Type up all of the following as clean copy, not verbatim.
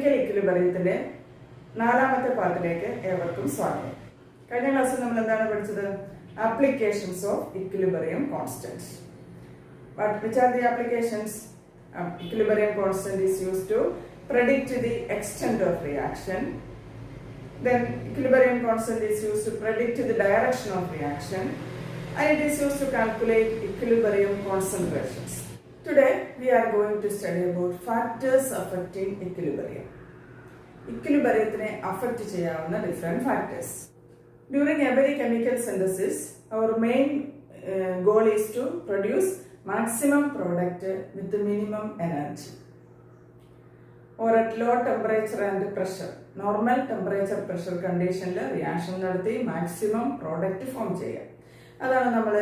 Chemical ഇക്വിലിബ്രിയത്തിന്റെ നാലാമത്തെ പാർട്ടിലേക്ക് ഏവർക്കും സ്വാഗതം. കഴിഞ്ഞ ക്ലാസ്സിൽ നമ്മൾ എന്താണ് പഠിച്ചത്? Applications of equilibrium constant. Which are the applications? Equilibrium constant is used to predict the extent of reaction. Then equilibrium constant is used to predict the direction of reaction, and it is used to calculate equilibrium concentrations. Today we are going to study about factors affecting equilibrium. Equilibrium affect cheyavunna different factors. During every chemical synthesis, our main goal is to produce maximum product with the minimum energy, or at low temperature and pressure. Normal temperature pressure condition reaction നടത്തി maximum product form ചെയ്യുക. അതാണ് നമ്മൾ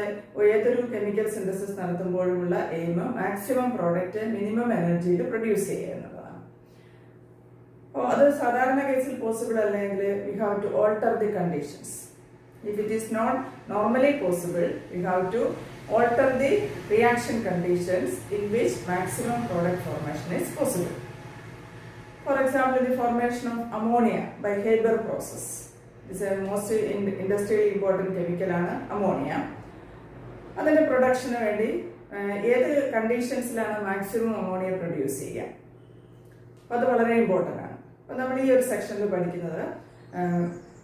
ഏതൊരു chemical synthesis നടത്തുമ്പോഴുള്ള aim. Maximum product minimum എനർജിയിൽ produce ചെയ്യുക എന്നുള്ളതാണ്. അപ്പോൾ അത് സാധാരണ കേസിൽ പോസിബിൾ അല്ലെങ്കിൽ we have to alter the conditions. If it is not normally possible, we have to alter the reaction conditions in which maximum product formation is possible. For example, the formation of ammonia by Haber process. This is a most industrially important chemical ആണ് ammonia. അതിന്റെ production വേണ്ടി ഏത് കണ്ടീഷൻസിലാണ് maximum ammonia produce ചെയ്യുക, അത് വളരെ important ആണ്. അപ്പോൾ നമ്മൾ ഈ ഒരു സെക്ഷനിൽ പഠിക്കുന്നത്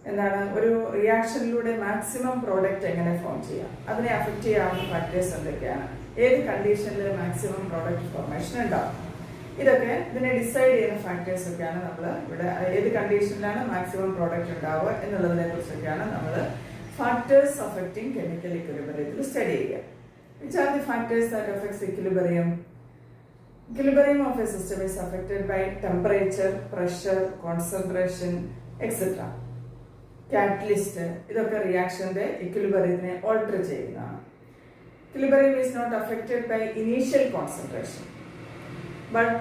എന്താണ്, ഒരു റിയാക്ഷനിലൂടെ മാക്സിമം പ്രോഡക്റ്റ് എങ്ങനെ ഫോം ചെയ്യാം, അതിനെ അഫക്റ്റ് ചെയ്യാവുന്ന ഫാക്ടേഴ്സ് എന്തൊക്കെയാണ്, ഏത് കണ്ടീഷനിൽ മാക്സിമം പ്രോഡക്റ്റ് ഫോർമേഷൻ ഉണ്ടാവും, ഇതൊക്കെ ഇതിനെ ഡിസൈഡ് ചെയ്യുന്ന ഫാക്ടേഴ്സ് ഒക്കെയാണ് നമ്മൾ ഇവിടെ ഏത് കണ്ടീഷനിലാണ് മാക്സിമം പ്രോഡക്റ്റ് ഉണ്ടാവുക എന്നുള്ളതിനെ കുറിച്ചൊക്കെയാണ് നമ്മൾ ഫാക്ടേഴ്സ് അഫക്റ്റിംഗ് കെമിക്കൽ ഇക്വിലിബ്രിയത്തിൽ സ്റ്റഡി ചെയ്യുക. Which are the factors that affects equilibrium? Equilibrium of a system is affected by temperature, pressure, concentration, etc. Catalyst ഇതൊക്കെ റിയാക്ഷന്റെ ഇക്വിലിബ്രിയത്തിനെ ഓൾട്ടർ ചെയ്യുന്നതാണ്. Equilibrium is not affected by initial concentration, but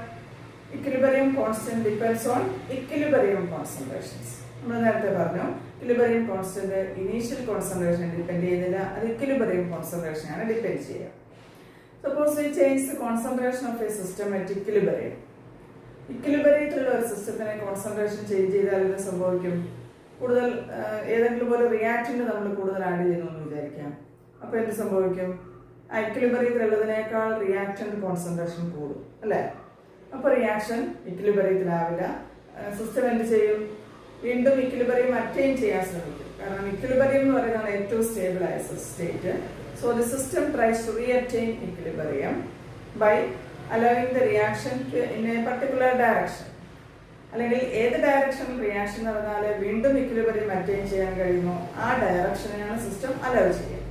equilibrium constant depends on equilibrium concentrations. നമ്മൾ നേരത്തെ പറഞ്ഞു equilibrium constant initial concentration depend ചെയ്യുന്നില്ല, അത് equilibrium കോൺസെൻട്രേഷനാണ് ഡിപ്പെൻഡ് ചെയ്യുക. Suppose we change the concentration of a system at equilibrium. ഇക്വിലിബ്രിയത്തിലുള്ള ഒരു സിസ്റ്റത്തിനെ കോൺസെൻട്രേഷൻ ചേഞ്ച് ചെയ്താൽ ഇത് സംഭവിക്കും. കൂടുതൽ ഏതെങ്കിലും ഒരു റിയാക്ടന്റ് നമ്മൾ കൂടുതൽ ആഡ് ചെയ്യുന്നു എന്ന് വിചാരിക്കാം. അപ്പോൾ എന്ത് സംഭവിക്കും? ഇക്വിലിബ്രിയത്തിലുള്ളതിനേക്കാൾ റിയാക്ടന്റ് കോൺസെൻട്രേഷൻ കൂടും അല്ലേ? അപ്പോൾ റിയാക്ഷൻ ഇക്വിലിബ്രിയത്തിലാവില്ല. സിസ്റ്റം എന്ത് ചെയ്യും? വീണ്ടും ഇക്വിലിബ്രിയം അറ്റൈൻ ചെയ്യാൻ ശ്രമിക്കും. കാരണം ഇക്വിലിബ്രിയം എന്ന് പറയുന്നതാണ് ഏറ്റവും സ്റ്റേബിൾ ആയ state. So the system tries to reattain equilibrium by allowing the reaction in a particular direction. അല്ലെങ്കിൽ ഏത് ഡയറക്ഷനിൽ റിയാക്ഷൻ നടന്നാൽ വീണ്ടും ഇക്വിലിബ്രിയം അറ്റൈൻ ചെയ്യാൻ കഴിയുമോ ആ ഡയറക്ഷനെയാണ് സിസ്റ്റം അലോ ചെയ്യുക.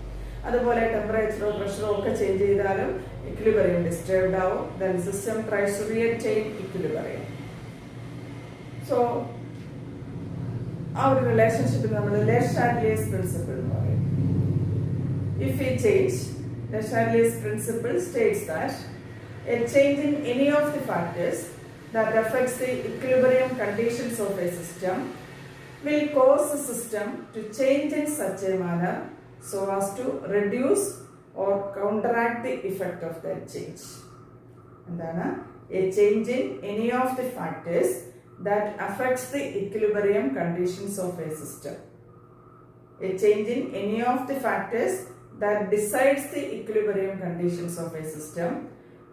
അതുപോലെ ടെമ്പറേച്ചറോ പ്രഷറോ ഒക്കെ ചേഞ്ച് ചെയ്താലും ഇക്വിലിബ്രിയം ഡിസ്റ്റർബ്ഡ് ആവും. Then system tries to reattain equilibrium. So ആ ഒരു റിലേഷൻഷിപ്പിൽ നമ്മൾ Le Chatelier's പ്രിൻസിപ്പിൾ എന്ന് പറയും. If we change, Le Chatelier's principle states that a change in any of the factors that affects the equilibrium conditions of a system will cause the system to change in such a manner so as to reduce or counteract the effect of that change. എന്താണ്? A change in any of the factors that affects the equilibrium conditions of a system. A change in any of the factors that decides the equilibrium conditions of a system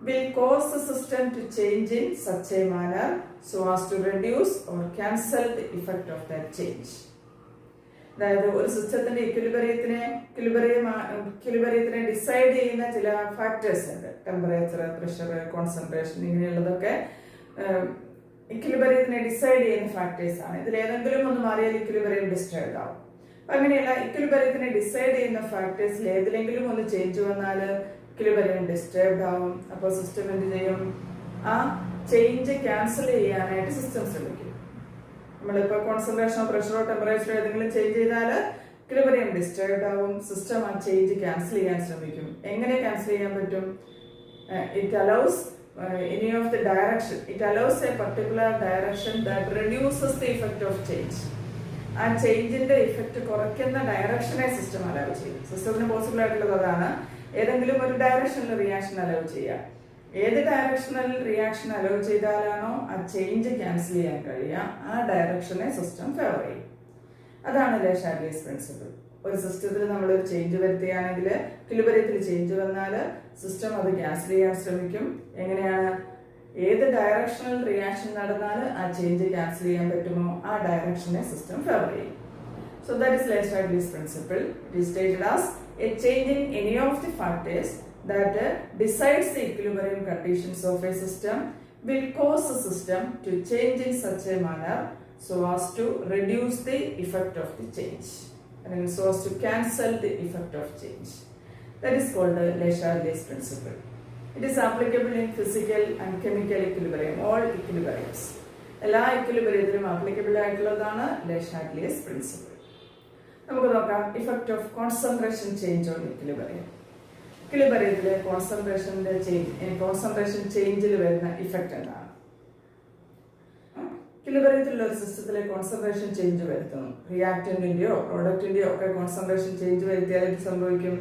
will cause the system to change in such a manner so as to reduce or cancel the effect of that change. അതായത് ഒരു സിസ്റ്റത്തിന്റെ ഇക്വിലിബ്രിയത്തിനെ decide ചെയ്യുന്ന ചില factors ഉണ്ട്. Temperature, pressure, concentration, ഇങ്ങനെയുള്ളതൊക്കെ ഇക്വിലിബ്രിയത്തിനെ decide ചെയ്യുന്ന factors ആണ്. ഇതിൽ ഏതെങ്കിലും ഒന്ന് മാറിയാൽ ഇക്വിലിബ്രിയം ഡിസ്റ്റർബ്ഡ് ആവും. അപ്പൊ അങ്ങനെയല്ല, ഇക്വിലിബ്രിയത്തിനെ ഡിസൈഡ് ചെയ്യുന്ന ഫാക്ടേഴ്സിൽ ഏതിലെങ്കിലും ഒന്ന് ചേഞ്ച് വന്നാൽ ഇക്വിലിബ്രിയം ഡിസ്റ്റർബ്ഡ് ആവും. അപ്പോൾ സിസ്റ്റം എന്ത് ചെയ്യും? ആ ചേഞ്ച് ക്യാൻസൽ ചെയ്യാനായിട്ട് സിസ്റ്റം ശ്രമിക്കും. നമ്മളിപ്പോൾ കോൺസെൻട്രേഷനോ പ്രഷറോ ടെമ്പറേച്ചറോ ഏതെങ്കിലും ചേഞ്ച് ചെയ്താൽ ഇക്വിലിബ്രിയം ഡിസ്റ്റർബ്ഡ് ആവും. സിസ്റ്റം ആ ചേഞ്ച് ക്യാൻസൽ ചെയ്യാൻ ശ്രമിക്കും. എങ്ങനെ ക്യാൻസൽ ചെയ്യാൻ പറ്റും? It allows any of the direction, it allows a particular direction that reduces the effect of change. ആ ചേഞ്ചിന്റെ ഇഫക്റ്റ് കുറയ്ക്കുന്ന ഡയറക്ഷനെ സിസ്റ്റം അലൗ ചെയ്യും. സിസ്റ്റത്തിന് പോസിബിൾ ആയിട്ടുള്ളത് അതാണ്. ഏതെങ്കിലും ഒരു ഡയറക്ഷനിൽ റിയാക്ഷൻ അലൗ ചെയ്യുക. ഏത് ഡയറക്ഷണൽ റിയാക്ഷൻ അലോ ചെയ്താലാണോ ആ ചേഞ്ച് ക്യാൻസൽ ചെയ്യാൻ കഴിയുക, ആ ഡയറക്ഷനെ സിസ്റ്റം ഫേവർ ചെയ്യും. അതാണ് ലെ ഷാഡ്ലിയസ് പ്രിൻസിപ്പിൾ. ഒരു സിസ്റ്റത്തിൽ നമ്മളൊരു ചേഞ്ച് വരുത്തുകയാണെങ്കിൽ, ഇക്വിലിബ്രിയത്തിൽ ചേഞ്ച് വന്നാൽ സിസ്റ്റം അത് ക്യാൻസൽ ചെയ്യാൻ ശ്രമിക്കും. എങ്ങനെയാണ്? ഏത് ഡയറക്ഷണൽ റിയാക്ഷൻ നടന്നാൽ ആ ചേഞ്ച് ക്യാൻസൽ ചെയ്യാൻ പറ്റുമോ, ആ ഡയറക്ഷനെ സിസ്റ്റം ഫേവർ ചെയ്യും. So that is Le Chatelier's principle. It is stated as a change in any of the factors that decides the equilibrium conditions of a system will cause the system to change in such a manner so as to reduce the effect of the change, and so as to cancel the effect of change. That is called the Le Chatelier's principle. It is applicable in physical and chemical equilibrium, all equilibriums. എല്ലാ equilibrium applicable ആയിട്ടുള്ളതാണ് Le Chatelier's principle. നമുക്ക് നോക്കാം effect of concentration change on equilibrium. ഇക്വിലിബ്രിയത്തിലെ concentration ചേഞ്ചിൽ വരുന്ന effect എന്താണ്? ഇക്വിലിബ്രിയത്തിലുള്ള ഒരു സിസ്റ്റത്തിലെ കോൺസെൻട്രേഷൻ ചേഞ്ച് വരുത്തുന്നു. റിയാക്ടന്റിന്റെയോ പ്രോഡക്റ്റിന്റെയോ ഒക്കെ കോൺസെൻട്രേഷൻ ചേഞ്ച് വരുത്തിയാൽ എന്ത് സംഭവിക്കും?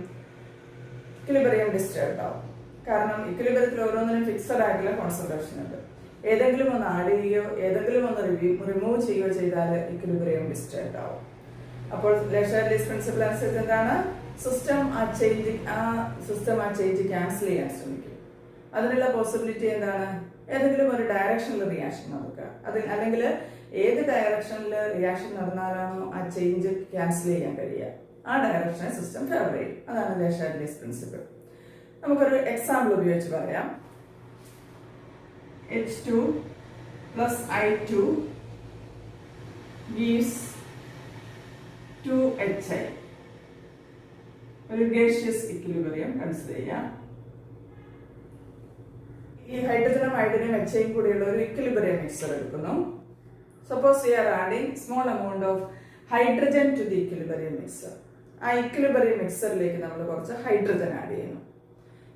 ഇക്വിലിബ്രിയം ഡിസ്റ്റർബ് ആവും. കാരണം ഇക്വിലിബ്രിയത്തിൽ ഓരോന്നിനും ഫിക്സഡ് ആയിട്ടുള്ള കോൺസെൻട്രേഷൻ ഉണ്ട്. ഏതെങ്കിലും ഒന്ന് ആഡ് ചെയ്യുകയോ ഏതെങ്കിലും ഒന്ന് റിമൂവ് ചെയ്യുകയോ ചെയ്താൽ ഇക്വിലിബ്രിയം ഡിസ്റ്റർബ് ആവും. അപ്പോൾ Le Chatelier's പ്രിൻസിപ്പിൾ അനുസരിച്ച് എന്താണ്? സിസ്റ്റം ആ ചേഞ്ച് ക്യാൻസൽ ചെയ്യാൻ ശ്രമിക്കും. അതിനുള്ള പോസിബിലിറ്റി എന്താണ്? ഏതെങ്കിലും ഒരു ഡയറക്ഷനിൽ റിയാക്ഷൻ നടക്കുക, അല്ലെങ്കിൽ ഏത് ഡയറക്ഷനിൽ റിയാക്ഷൻ നടന്നാലാണോ ആ ചേഞ്ച് ക്യാൻസൽ ചെയ്യാൻ കഴിയുക, ആ ഡയറക്ഷനെ സിസ്റ്റം ഫേവർ ചെയ്യും. അതാണ് Le Chatelier's പ്രിൻസിപ്പിൾ. നമുക്കൊരു എക്സാമ്പിൾ ഉപയോഗിച്ച് പറയാം. H2 plus I2 gives 2HI. ഒരു ഗേഷ്യസ് ഇക്വിലിബ്രിയം കൺസിഡർ ചെയ്യാം. ഈ ഹൈഡ്രജനും ഹൈഡ്രജനും HIയും കൂടിയുള്ള ഒരു ഇക്വിലിബ്രിയം മിക്സർ എടുക്കുന്നു. Suppose we are adding small amount of hydrogen to the equilibrium mixture. ആ ഇക്വിലിബ്രിയം മിക്സറിലേക്ക് നമ്മൾ കുറച്ച് ഹൈഡ്രജൻ ആഡ് ചെയ്യുന്നു.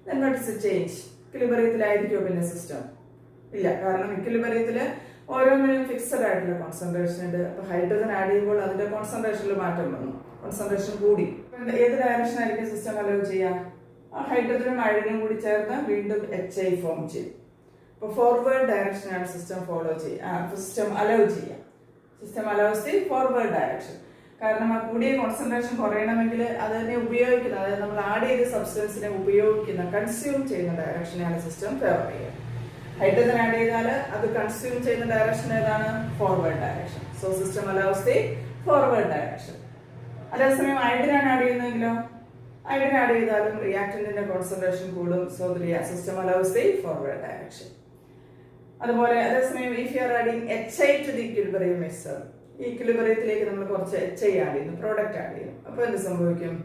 Then what is the change? ഇക്വിലിബ്രിയത്തിലായിരിക്കുമോ പിന്നെ സിസ്റ്റം? ഇല്ല, കാരണം ഇക്വിലിബ്രിയത്തിൽ ഓരോന്നിനും ഫിക്സഡ് ആയിട്ടുള്ള കോൺസെൻട്രേഷൻ ഉണ്ട്. അപ്പൊ ഹൈഡ്രജൻ ആഡ് ചെയ്യുമ്പോൾ അതിന്റെ കോൺസെൻട്രേഷനിൽ മാറ്റം വന്നു, കോൺസെൻട്രേഷൻ കൂടി. ഏത് ഡയറക്ഷൻ ആയിരിക്കും സിസ്റ്റം അലോ ചെയ്യാം? ആ ഹൈഡ്രജനും ഹൈഡ്രജനും കൂടി ചേർന്ന് വീണ്ടും HI ഫോം ചെയ്യും. അപ്പൊ ഫോർവേഡ് ഡയറക്ഷനാണ് സിസ്റ്റം ഫോളോ ചെയ്യുക, സിസ്റ്റം അലോ ചെയ്യാം. System allows the forward direction. കാരണം ആ കൂടിയ കോൺസെൻട്രേഷൻ കുറയണമെങ്കിൽ അതിനെ ഉപയോഗിക്കുന്ന, അതായത് നമ്മൾ ആഡ് ചെയ്ത സബ്സ്റ്റൻസിനെ ഉപയോഗിക്കുന്ന, കൺസ്യൂം ചെയ്യുന്ന ഡയറക്ഷനാണ് സിസ്റ്റം ഫേവർ ചെയ്യുക. ഹൈഡ്രജൻ ആഡ് ചെയ്താൽ അത് കൺസ്യൂം ചെയ്യുന്ന ഡയറക്ഷൻ ഏതാണ്? Forward direction. So system allows the forward direction. അതേസമയം ഹൈഡ്രജൻ ആഡ് ചെയ്യുന്നെങ്കിലോ, ഹൈഡ്രജൻ ആഡ് ചെയ്താലും റിയാക്ടന്റിന്റെ കോൺസെൻട്രേഷൻ കൂടും. So system allows the forward direction. അതുപോലെ അതേസമയം if you are adding HI to the equilibrium mixture, ഈ ഇക്വിലിബ്രിയത്തിലേക്ക് നമ്മൾ കുറച്ച് HI ആഡ് ചെയ്യുന്നു, പ്രോഡക്റ്റ് ആഡ് ചെയ്യുന്നു. അപ്പൊ എന്ത് സംഭവിക്കും?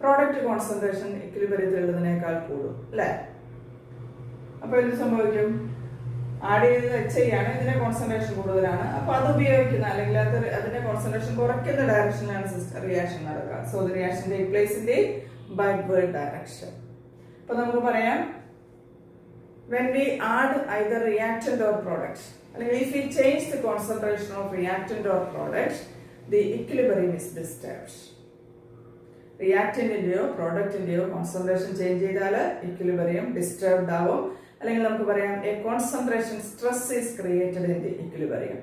പ്രോഡക്റ്റ് കോൺസെൻട്രേഷൻ ഇക്വിലിബ്രിയത്തിലുള്ളതിനേക്കാൾ കൂടും, അല്ലെ? അപ്പൊ എന്ത് സംഭവിക്കും? ആഡ് ചെയ്തത് HI ആണ്, ഇതിന്റെ കോൺസെൻട്രേഷൻ കൂടുതലാണ്. അപ്പൊ അത് ഉപയോഗിക്കുന്ന, അല്ലെങ്കിൽ അതിന്റെ കോൺസെൻട്രേഷൻ കുറയ്ക്കുന്ന ഡയറക്ഷനിലാണ് റിയാക്ഷൻ നടക്കുക. So the reaction take place in the backward direction. അപ്പൊ നമുക്ക് പറയാം, when we add either reactant or product, അല്ലെങ്കിൽ if we change the concentration of reactant or product, the equilibrium is disturbed. റിയാക്ടന്റിന്റെയോ പ്രോഡക്റ്റിന്റെയോ concentration change ചെയ്താൽ equilibrium disturbed ആവും. അല്ലെങ്കിൽ നമുക്ക് പറയാം, a concentration stress is created in the equilibrium.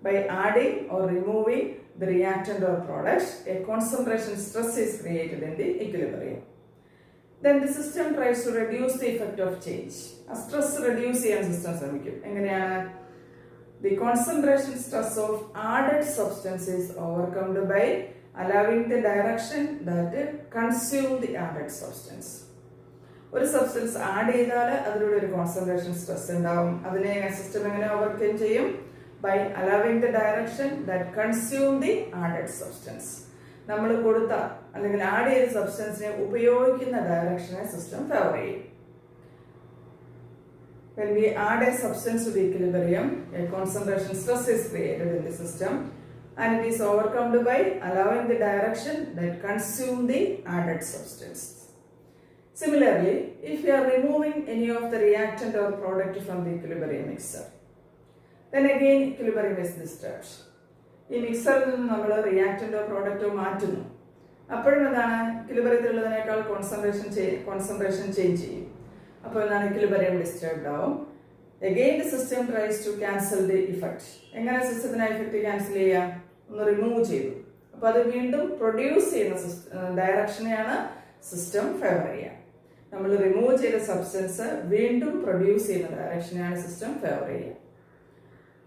By adding or removing the reactant or product, a concentration stress is created in the equilibrium. Then the system tries to reduce the effect of change. ആ stress reduce ചെയ്യാൻ system ശ്രമിക്കും. എങ്ങനെയാണ്? The concentration stress of added substance is overcome by allowing the direction that consume the added substance. ഒരു substance add ചെയ്താൽ അതിലൂടെ ഒരു concentration stress ഉണ്ടാവും. അതിനെ സിസ്റ്റം എങ്ങനെ ഓവർകം ചെയ്യും? By allowing the direction that consume the added substance. നമ്മൾ കൊടുത്ത അല്ലെങ്കിൽ ആഡ് ചെയ്ത സബ്സ്റ്റൻസിനെ ഉപയോഗിക്കുന്ന ഡയറക്ഷനെ സിസ്റ്റം ഫേവർ ചെയ്യും. When we add a substance to the equilibrium, a concentration stress is created in the system, and it is overcome by allowing the direction that consume the added substance. Similarly, if we are removing any of the reactant or product from the equilibrium mixer, then again equilibrium is disturbed. ഈ മിക്സറിൽ നിന്ന് നമ്മൾ റിയാക്ടന്റോ പ്രോഡക്റ്റോ മാറ്റുന്നു. അപ്പോഴും എന്താണ്? ഇക്വിലിബ്രിയത്തിലുള്ളതിനേക്കാൾ concentration change ചെയ്യും. അപ്പോൾ എന്താണ് equilibrium disturbed ആവും. Again the system tries to cancel the effect. എങ്ങനെ സിസ്റ്റത്തിന് എഫക്റ്റ് ക്യാൻസൽ ചെയ്യാം? ഒന്ന് റിമൂവ് ചെയ്തു. അപ്പോൾ അത് വീണ്ടും പ്രൊഡ്യൂസ് ചെയ്യുന്ന ഡയറക്ഷനെയാണ് സിസ്റ്റം ഫേവർ ചെയ്യുക. നമ്മൾ റിമൂവ് ചെയ്ത സബ്സ്റ്റൻസ് വീണ്ടും പ്രൊഡ്യൂസ് ചെയ്യുന്ന ഡയറക്ഷനെയാണ് സിസ്റ്റം ഫേവർ ചെയ്യുക.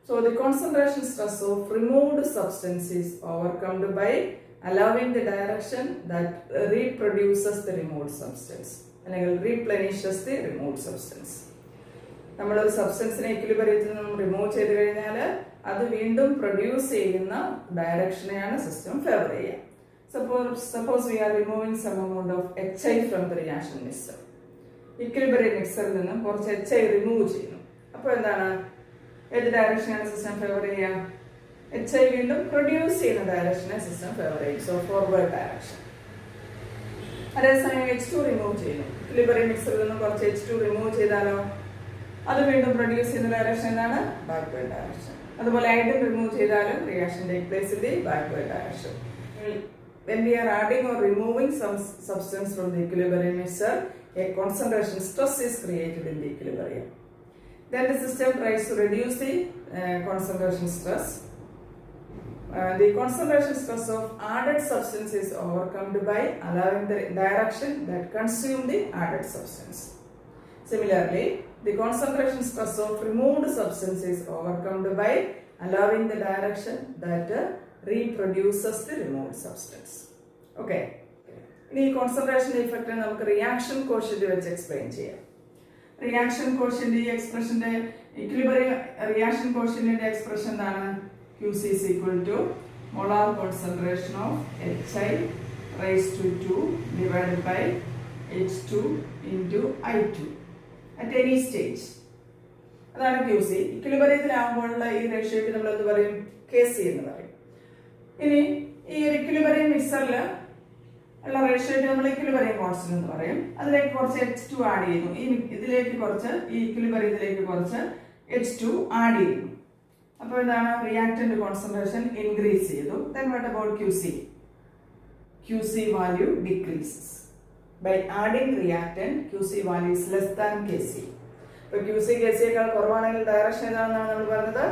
So the concentration stress of removed substance is overcome by allowing the direction that reproduces the removed substance അല്ലെങ്കിൽ replenishes the removed substance. നമ്മളൊരു സബ്സ്റ്റൻസിനെ ഇക്വിലിബ്രിയത്തിൽ നിന്നും റിമൂവ് ചെയ്ത് കഴിഞ്ഞാൽ അത് വീണ്ടും പ്രൊഡ്യൂസ് ചെയ്യുന്ന ഡയറക്ഷനെയാണ് സിസ്റ്റം ഫേവർ ചെയ്യുക. Suppose we are removing some amount of HI from the reaction mixer. Equilibrium മിക്സറിൽ നിന്നും കുറച്ച് HI റിമൂവ് ചെയ്യുന്നു. അപ്പോൾ എന്താണ്, ഏത് ഡയറക്ഷനാണ് സിസ്റ്റം ഫേവർ ചെയ്യുക? HI വീണ്ടും പ്രൊഡ്യൂസ് ചെയ്യുന്ന ഡയറക്ഷനെ സിസ്റ്റം ഫേവർ ചെയ്യും. So forward direction. അതേസമയം H2 റിമൂവ് ചെയ്യുന്നു. ഇക്വിലിബ്രിയം മിക്സറിൽ നിന്നും കുറച്ച് H2 റിമൂവ് ചെയ്താലോ അത് വീണ്ടും പ്രൊഡ്യൂസ് ചെയ്യുന്ന ഡയറക്ഷൻ എന്താണ്? Backward direction. അതുപോലെ ഐഡൻ റിമൂവ് ചെയ്താലും reaction take place in the backward direction. When we are adding or removing some substance from the equilibrium mixture, a concentration stress is created in the equilibrium. Then the system tries to reduce the concentration stress. The concentration stress of added substance is overcome by allowing the direction that consume the added substance. Similarly, the concentration stress of removed substance is overcome by allowing the direction that reproduces the removed substance. Okay. ഇനി concentration effect നമുക്ക് reaction quotient വെച്ച് explain ചെയ്യാം. Reaction quotient ഈ എക്സ്പ്രഷന്റെ equilibrium reaction കോഷ്യന്റിന്റെ expression എന്താണ്? QC is equal to molar concentration of HI raised to 2 divided by H2 into I2 at any stage. അതാണ് QC. ഇക്വിലിബ്രിയത്തിലാകുമ്പോഴുള്ള ഈ റേഷ്യോയ്ക്ക് നമ്മൾ എന്ത് പറയും? KC എന്ന് പറയും. ഇനി ഈ ഇക്വിലിബ്രിയം മിക്സറിൽ ഉള്ള റേഷ്യോയ്ക്ക് നമ്മൾ ഇക്വിലിബ്രിയം കോൺസ്റ്റന്റ് എന്ന് പറയും. അതിലേക്ക് കുറച്ച് H2 ആഡ് ചെയ്യുന്നു. ഇതിലേക്ക് കുറച്ച് ഈ ഇക്വിലിബ്രിയത്തിലേക്ക് കുറച്ച് H2 ആഡ് ചെയ്യുന്നു. അപ്പോൾ എന്താണ്? റിയാക്ടന്റ് കോൺസെൻട്രേഷൻ ഇൻക്രീസ് ചെയ്തു. Then what about QC? QC value decreases. By adding reactant, QC value is less than KC. അപ്പോൾ QC KCയേക്കാൾ കുറവാണെങ്കിൽ ഡയറക്ഷൻ ഏതാണെന്നാണ് നമ്മൾ പറഞ്ഞത്?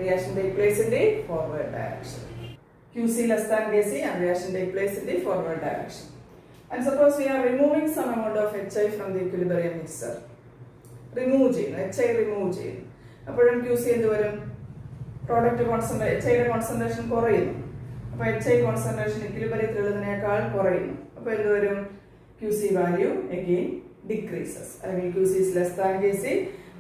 Reaction take place in the forward direction. QC less than KC and reaction take place in the forward direction. And suppose we are removing some amount of HI from the equilibrium mixer. Remove ചെയ്യുന്നു, HI remove ചെയ്യുന്നു. അപ്പോഴും QC എന്ത് വരും? Product concentration HIയുടെ concentration കുറയുന്നു. അപ്പോൾ HI concentration ഇക്വിലിബ്രിയത്തിലുള്ളതിനേക്കാൾ കുറയുന്നു. അപ്പോൾ എന്ത് വരും? QC value again decreases. അല്ലെങ്കിൽ QC is less than KC.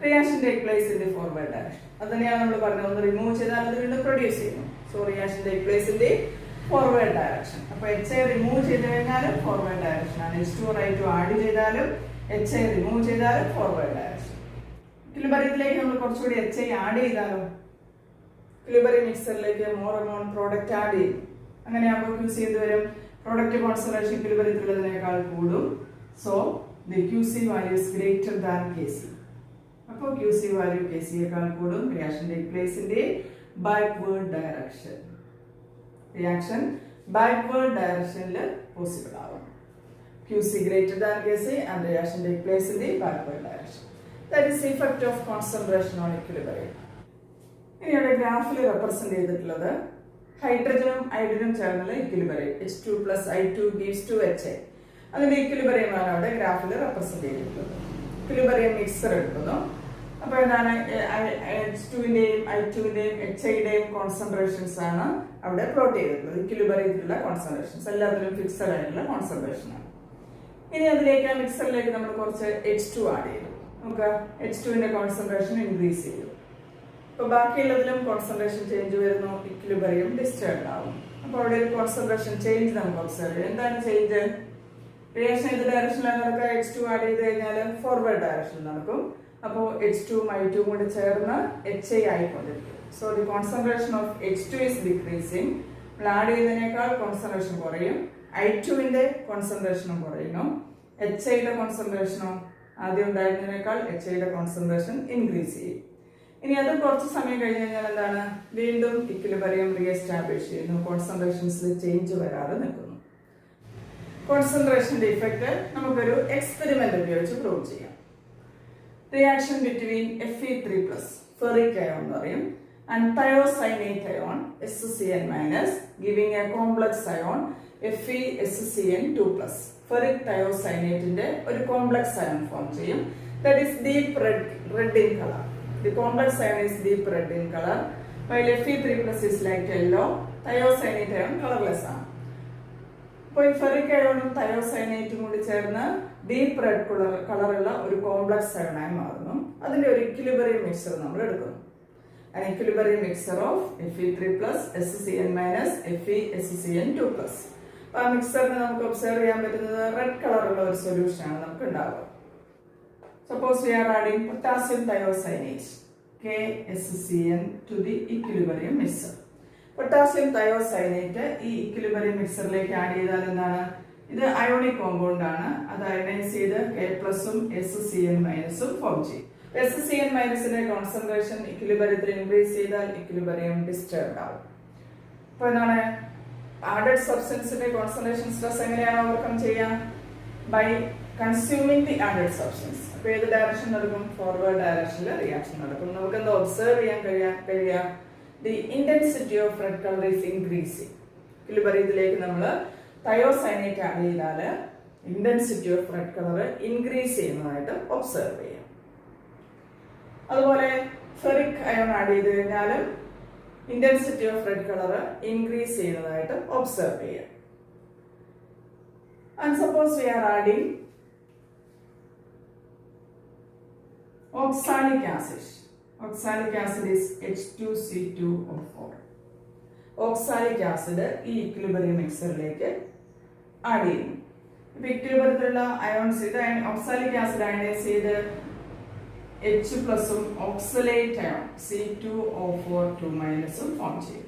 Reaction take place in the forward direction. അത് തന്നെയാണ് നമ്മൾ പറഞ്ഞത്. ഒന്ന് റിമൂവ് ചെയ്താൽ അത് വീണ്ടും പ്രൊഡ്യൂസ് ചെയ്യുന്നു. So reaction take place in the forward direction. അപ്പോൾ HI റിമൂവ് ചെയ്ത് കഴിഞ്ഞാലും ഫോർവേഡ് ഡയറക്ഷൻ ആണ്. H2 റൈറ്റ് ആഡ് ചെയ്താലും HI റിമൂവ് ചെയ്താലും ഫോർവേഡ് ഡയറക്ഷൻ. ഇക്വിലിബ്രിയത്തിലേക്ക് നമ്മൾ കുറച്ചുകൂടി HI ആഡ് ചെയ്താലും ഇക്വിലിബ്രിയം മിക്സറിലേക്ക് മോർ എമൗണ്ട് പ്രോഡക്റ്റ് ആഡ് ചെയ്യും. അങ്ങനെയാകുമ്പോൾ QC എന്ത് വരും? പ്രോഡക്റ്റ് കോൺസെൻട്രേഷൻ ഇക്വിലിബ്രിയത്തിലുള്ളതിനേക്കാൾ കൂടും. So the QC value is greater than KC. അപ്പോൾ QC വാല്യൂ KCയേക്കാൾ കൂടും. Reaction take place in the backward direction. Reaction backward direction possible ആവും. QC greater than KC and reaction take place in the backward direction. That is the effect of concentration on equilibrium. ഇനിയുടെ ഗ്രാഫിൽ represent ചെയ്തിട്ടുള്ളത് ഹൈഡ്രജനും ഐഡനും ചേർന്നുള്ള equilibrium H2 plus I2 gives 2HI. അതിന്റെ equilibrium ആണ് അവിടെ ഗ്രാഫിൽ represent ചെയ്തിട്ടുള്ളത്. ഇക്വിലിബ്രിയം മിക്സർ എടുക്കുന്നു. അപ്പോൾ എന്താണ്? H2ന്റെയും I2ന്റെയും HIയുടെയും കോൺസെൻട്രേഷൻസ് ആണ് അവിടെ പ്ലോട്ട് ചെയ്തിട്ടുള്ളത്. ഇക്വിലിബ്രിയത്തിലുള്ള കോൺസെൻട്രേഷൻസ് എല്ലാത്തിലും ഫിക്സഡ് ആയിട്ടുള്ള കോൺസെൻട്രേഷൻ ആണ്. ഇനി അതിലേക്ക് മിക്സറിലേക്ക് നമ്മൾ കുറച്ച് H2 ആഡ് ചെയ്തു. നമുക്ക് H2ന്റെ കോൺസെൻട്രേഷൻ ഇൻക്രീസ് ചെയ്തു. അപ്പോൾ ബാക്കിയുള്ളതിലും കോൺസെൻട്രേഷൻ ചേഞ്ച് വരുന്നു. ഇക്വിലിബ്രിയം ഡിസ്റ്റർബ്ഡ് ആവും. അപ്പോൾ അവിടെ ഒരു കോൺസെൻട്രേഷൻ ചേഞ്ച് നമുക്ക് ഒബ്സർവ് ചെയ്യാം. എന്താണ് ചേഞ്ച്? റിയാക്ഷൻ ഏത് ഡയറക്ഷനിലാണ് നടക്കുക? H2 ആഡ് ചെയ്ത് കഴിഞ്ഞാൽ ഫോർവേഡ് ഡയറക്ഷനിൽ നടക്കും. അപ്പോൾ H2ഉം I2ഉം കൂടി ചേർന്ന് HI ആയിക്കൊണ്ടിരിക്കും. So the concentration of H2 is decreasing. നമ്മൾ ആഡ് ചെയ്തതിനേക്കാൾ കോൺസെൻട്രേഷൻ കുറയും. I2ന്റെ കോൺസെൻട്രേഷനും കുറയുന്നു. HIയുടെ കോൺസെൻട്രേഷനോ ആദ്യം ഉണ്ടായിരുന്നതിനേക്കാൾ HIയുടെ കോൺസെൻട്രേഷൻ ഇൻക്രീസ് ചെയ്യും. ഇനി അത് കുറച്ച് സമയം കഴിഞ്ഞ് കഴിഞ്ഞാൽ എന്താണ്? വീണ്ടും ഇക്വിലിബ്രിയം റീഎസ്റ്റാബ്ലിഷ് ചെയ്യുന്നു. കോൺസെൻട്രേഷൻസിൽ ചേഞ്ച് വരാതെ നിൽക്കുന്നു. കോൺസെൻട്രേഷന്റെ ഇഫക്റ്റ് നമുക്കൊരു എക്സ്പെരിമെന്റ് ഉപയോഗിച്ച് പ്രൂവ് ചെയ്യാം. reaction between Fe3 plus ferric ion എന്ന് പറയും and thiocyanate ion SCN minus giving a complex ion FeSCN2 plus. Ferric thiocyanate ന്റെ ഒരു complex ion form ചെയ്യും. That is deep red in color. The complex ion is deep red in color while Fe3 plus is light yellow. Thiocyanate ion colorless ആണ്. അപ്പോൾ ഈ ferric അയോണും തയോസൈനേറ്റും കൂടി ചേർന്ന് deep red കളറുള്ള ഒരു കോംപ്ലക്സ് അയോണായി മാറുന്നു. അതിന്റെ ഒരു ഇക്വിലിബ്രിയം മിക്സർ നമ്മൾ എടുക്കുന്നു. An equilibrium mixture of Fe3 plus SCN minus FeSCN2 plus. അപ്പോൾ ആ മിക്സറിനെ നമുക്ക് ഒബ്സർവ് ചെയ്യാൻ പറ്റുന്നത് റെഡ് കളറുള്ള ഒരു സൊല്യൂഷൻ ആണ് നമുക്ക് ഉണ്ടാവുക. Suppose we are adding potassium thiocyanate KSCN to the equilibrium mixture. Potassium thiocyanate ഈ ഇക്വിലിബ്രിയം മിക്സറിലേക്ക് ആഡ് ചെയ്താൽ എന്താണ്? ഇത് അയോണിക് കോമ്പൗണ്ട് ആണ്. അത് അയണൈസ് ചെയ്ത് K+ഉം SCN മൈനസും ഫോം ചെയ്യും. SCN മൈനസിന്റെ കോൺസെൻട്രേഷൻ ഇക്വിലിബ്രിയത്തിൽ ഇൻക്രീസ് ചെയ്താൽ ഇക്വിലിബ്രിയം ഡിസ്റ്റർബ്ഡ് ആവും. അപ്പോൾ എന്താണ് ആഡഡ് സബ്സ്റ്റൻസിന്റെ കോൺസെൻട്രേഷൻ സ്ട്രെസ് എങ്ങനെയാണ് ഓവർകം ചെയ്യാം? By consuming the added substance. അപ്പോൾ ഏത് ഡയറക്ഷൻ നടക്കും? ഫോർവേഡ് ഡയറക്ഷനിൽ റിയാക്ഷൻ നടക്കും. നമുക്ക് എന്താ ഒബ്സർവ് ചെയ്യാൻ കഴിയാം? The intensity of red color is increasing. ഇക്വിലിബ്രിയത്തിലേക്ക് നമ്മൾ തയോസൈനേറ്റ് ആഡ് ചെയ്താൽ intensity of red colour increase ചെയ്യുന്നതായിട്ട് ഒബ്സർവ് ചെയ്യാം. അതുപോലെ ഫെറിക് അയോൺ ആഡ് ചെയ്ത് കഴിഞ്ഞാലും intensity of red colour increase ചെയ്യുന്നതായിട്ട് ഒബ്സർവ് ചെയ്യാം. And suppose we are adding oxalic acid. Oxalic acid is H2C2O4. Oxalic acid ഈ ഇക്വിലിബ്രിയം മിക്സറിലേക്ക് ആഡ് ചെയ്യുന്നു. ഇപ്പൊ ഇക്വിലിബ്രിയത്തിലുള്ള അയോൺസ് ഇത് ഓക്സാലിക് ആസിഡ് അയണൈസ് ചെയ്ത് H+ഉം ഓക്സലേറ്റ് അയോൺ C2O4 മൈനസും ഫോം ചെയ്യും.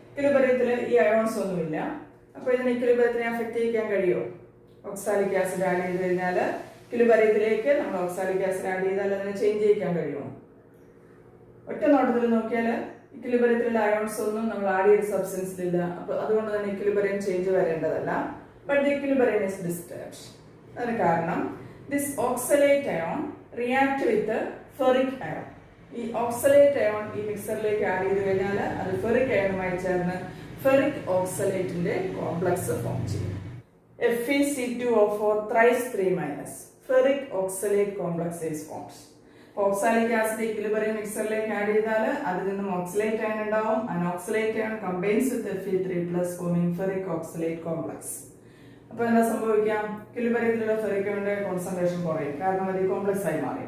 ഇക്വിലിബ്രിയത്തിൽ ഈ അയോൺസ് ഒന്നുമില്ല. അപ്പൊ ഇതിന് ഇക്വിലിബ്രിയത്തിനെ അഫക്ട് ചെയ്യിക്കാൻ കഴിയുമോ? ഓക്സാലിക് ആസിഡ് ആഡ് ചെയ്ത് കഴിഞ്ഞാൽ ഇക്വിലിബ്രിയത്തിലേക്ക് നമ്മൾ ഓക്സാലിക് ആസിഡ് ആഡ് ചെയ്താൽ അതിനെ ചേഞ്ച് ചെയ്യിക്കാൻ കഴിയുമോ? ഒറ്റ നോട്ടത്തിൽ നോക്കിയാൽ ഇക്വിലിബ്രിയത്തിലുള്ള അയോൺസ് ഒന്നും നമ്മൾ ആഡ് ചെയ്ത സബ്സ്റ്റൻസിലില്ല. അപ്പോൾ അതുകൊണ്ട് തന്നെ ഇക്വിലിബ്രിയം ചേഞ്ച് വരേണ്ടതല്ല. But the equilibrium is disturbed. അതിന് കാരണം this oxalate ion react with ferric ion. ഈ ഓക്സലേറ്റ് അയോൺ ഈ മിക്സറിലേക്ക് ആഡ് ചെയ്ത് കഴിഞ്ഞാൽ അത് ഫെറിക് അയോണുമായി ചേർന്ന് ഫെറിക് ഓക്സലേറ്റിന്റെ കോംപ്ലക്സ് ഫോം ചെയ്യും. FeC2O4 thrice 3 minus ferric oxalate complex is formed. Oxalic acid equilibrium മിക്സറിലേക്ക് add ചെയ്താൽ അതിൽ നിന്നും ഓക്സലേറ്റ് അയൺ ഉണ്ടാവും. Oxalate ion combines with Fe3 plus forming ferric oxalate complex. അപ്പോൾ എന്താ സംഭവിക്കാം? ഇക്വിലിബ്രിയത്തിലുള്ള ഫെറിക് അയണിന്റെ കോൺസെൻട്രേഷൻ കുറയും. കാരണം അത് കോംപ്ലക്സ് ആയി മാറി.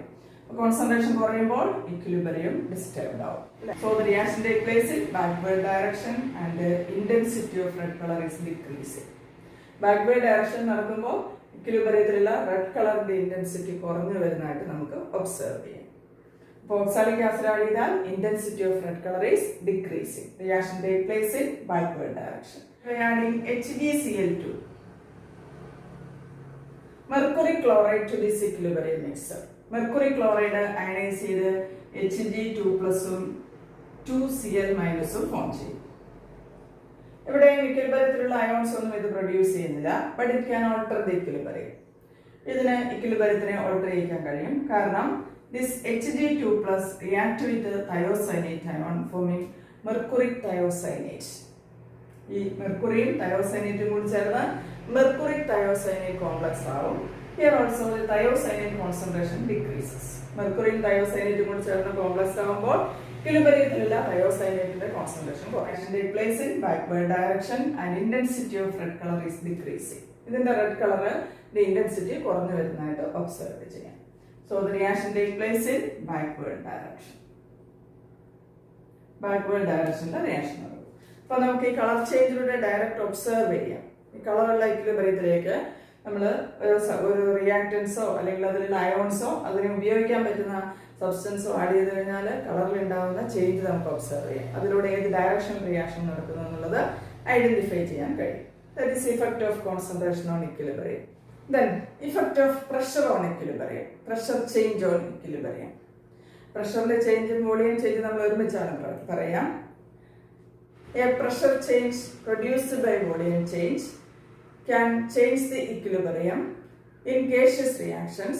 കോൺസെൻട്രേഷൻ കുറയുമ്പോൾ ഇക്വിലിബ്രിയം ഡിസ്റ്റർബ്ഡ് ആവും. So the reaction take place in backward direction and intensity of red colour is decreasing. Backward direction നടക്കുമ്പോൾ ഇക്വിലിബ്രിയത്തിലുള്ള റെഡ് കളറിന്റെ ഇന്റൻസിറ്റി കുറഞ്ഞു വരുന്നതായിട്ട് നമുക്ക് ഒബ്സർവ് ചെയ്യാം. അപ്പോൾ ഓക്സാലിക് ആസിഡ് ആഡ് ചെയ്താൽ intensity of red colour is decreasing. Reaction take place in backward direction. Adding HgCl2 mercury chloride to this equilibrium mixture. Mercury chloride ionise ചെയ്ത് Hg2+ഉം 2Cl- form ചെയ്യും. ഇവിടെ ഇക്വിലിബ്രിയത്തിലുള്ള അയോൺസ് ഒന്നും ഇത് പ്രൊഡ്യൂസ് ചെയ്യുന്നില്ല. But it can alter the equilibrium. ഇതിന് ഇക്വിലിബ്രിയത്തിനെ alter ചെയ്യാൻ കഴിയും. കാരണം this Hg2+ react with thiocyanate ion forming mercuric thiocyanate. ഈ മെർക്കുറിയും തയോസൈനേറ്റും കൂടി ചേർന്ന് മെർക്കുറിക് തയോസൈനേറ്റ് കോംപ്ലക്സ് ആവും. Here also the thiocyanate concentration decreases. മെർക്കുറിയും തയോസൈനേറ്റും കൂടി ചേർന്ന് കോംപ്ലക്സ് ആവുമ്പോൾ ഇക്വിലിബ്രിയത്തിലുള്ള തയോസൈനേറ്റിന്റെ കോൺസെൻട്രേഷൻ കുറയും. Take place in backward direction and intensity of red color is decreasing. ഇതിന്റെ റെഡ് കളർ ഇന്റൻസിറ്റി കുറഞ്ഞു വരുന്നതായിട്ട് ഒബ്സർവ് ചെയ്യാം. So the reaction take place in backward direction. Backward direction reaction നടക്കും. അപ്പൊ നമുക്ക് ഈ കളർ ചേഞ്ചിലൂടെ ഡയറക്റ്റ് ഒബ്സർവ് ചെയ്യാം. ഈ കളറുള്ള ഇക്വിലിബ്രിയത്തിലേക്ക് നമ്മൾ ഒരു റിയാക്ടൻസോ അല്ലെങ്കിൽ അതിലുള്ള അയോൺസോ അതിനെ ഉപയോഗിക്കാൻ പറ്റുന്ന സബ്സ്റ്റൻസോ ആഡ് ചെയ്ത് കഴിഞ്ഞാൽ കളറിൽ ഉണ്ടാകുന്ന ചേഞ്ച് നമുക്ക് ഒബ്സർവ് ചെയ്യാം. അതിലൂടെ ഏത് ഡയറക്ഷൻ റിയാക്ഷൻ നടക്കുന്നു എന്നുള്ളത് ഐഡന്റിഫൈ ചെയ്യാൻ കഴിയും. That is effect of concentration on equilibrium. Then effect of pressure on equilibrium. Pressure change on equilibrium. പ്രഷറിന്റെ ചേഞ്ചും വോളിയം ചേഞ്ച് നമ്മൾ ഒരുമിച്ചാണ് പറയാം. A pressure change produced by volume change can change the equilibrium in gaseous reactions